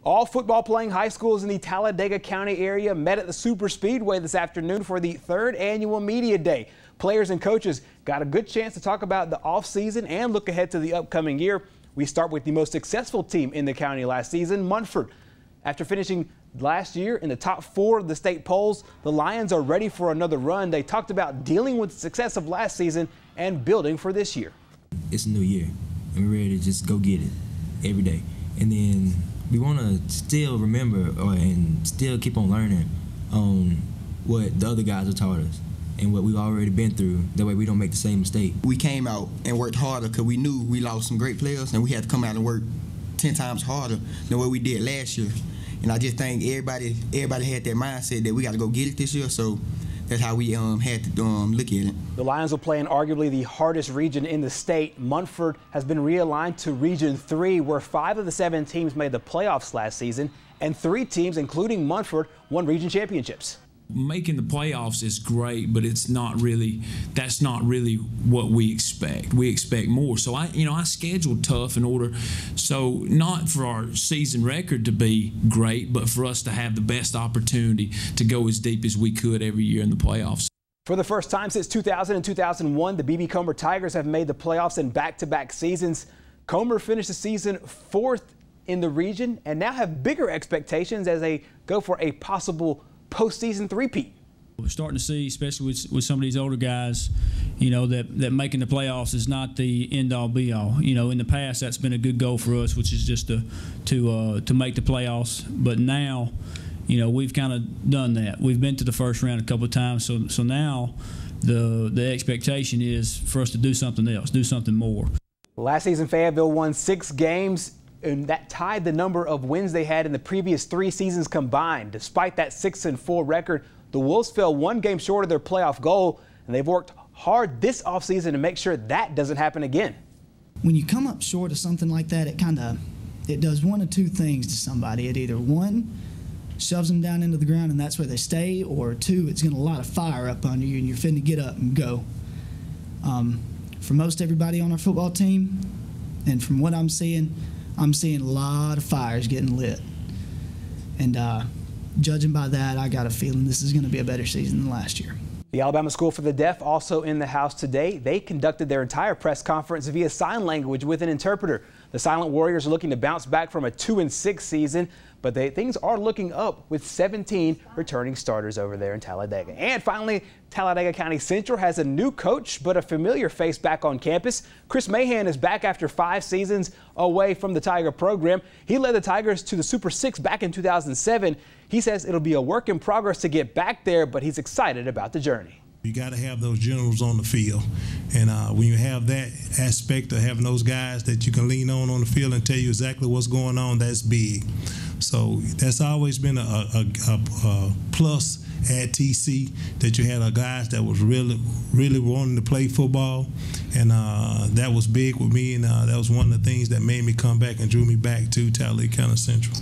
All football-playing high schools in the Talladega County area met at the Super Speedway this afternoon for the third annual Media Day. Players and coaches got a good chance to talk about the offseason and look ahead to the upcoming year. We start with the most successful team in the county last season, Munford. After finishing last year in the top 4 of the state polls, the Lions are ready for another run. They talked about dealing with the success of last season and building for this year. It's a new year, and we're ready to just go get it every day. And then we want to still remember and still keep on learning on what the other guys have taught us and what we've already been through. That way we don't make the same mistake. We came out and worked harder because we knew we lost some great players, and we had to come out and work 10 times harder than what we did last year. And I just think everybody had that mindset that we got to go get it this year, so that's how we had to look at it. The Lions will play in arguably the hardest region in the state. Munford has been realigned to Region 3, where 5 of the 7 teams made the playoffs last season, and 3 teams, including Munford, won region championships. Making the playoffs is great, but that's not really what we expect. We expect more. So I scheduled tough in order, so not for our season record to be great, but for us to have the best opportunity to go as deep as we could every year in the playoffs. For the first time since 2000 and 2001, the B.B. Comer Tigers have made the playoffs in back-to-back seasons. Comer finished the season 4th in the region and now have bigger expectations as they go for a possible postseason three-peat. We're starting to see, especially with some of these older guys, that making the playoffs is not the end-all be-all. In the past, that's been a good goal for us, which is just to make the playoffs. But now, we've kind of done that. We've been to the first round a couple of times, so now the expectation is for us to do something else, do something more. Last season, Fayetteville won 6 games, and that tied the number of wins they had in the previous 3 seasons combined. Despite that 6-4 record, the Wolves fell 1 game short of their playoff goal, and they've worked hard this offseason to make sure that doesn't happen again. When you come up short of something like that, it does one of 2 things to somebody. It either 1, shoves them down into the ground and that's where they stay, or 2, it's going to light a fire up under you and you're finna get up and go. For most everybody on our football team, and from what I'm seeing a lot of fires getting lit. And judging by that, I got a feeling this is going to be a better season than last year. The Alabama School for the Deaf also in the house today. They conducted their entire press conference via sign language with an interpreter. The Silent Warriors are looking to bounce back from a 2-6 season, but things are looking up with 17 returning starters over there in Talladega. And finally, Talladega County Central has a new coach, but a familiar face back on campus. Chris Mahan is back after 5 seasons away from the Tiger program. He led the Tigers to the Super 6 back in 2007. He says it'll be a work in progress to get back there, but he's excited about the journey. You got to have those generals on the field, and when you have that aspect of having those guys that you can lean on the field and tell you exactly what's going on, that's big. So that's always been a plus at TC, that you had guys that was really wanting to play football, and that was big with me, and that was one of the things that made me come back and drew me back to Talladega County Central.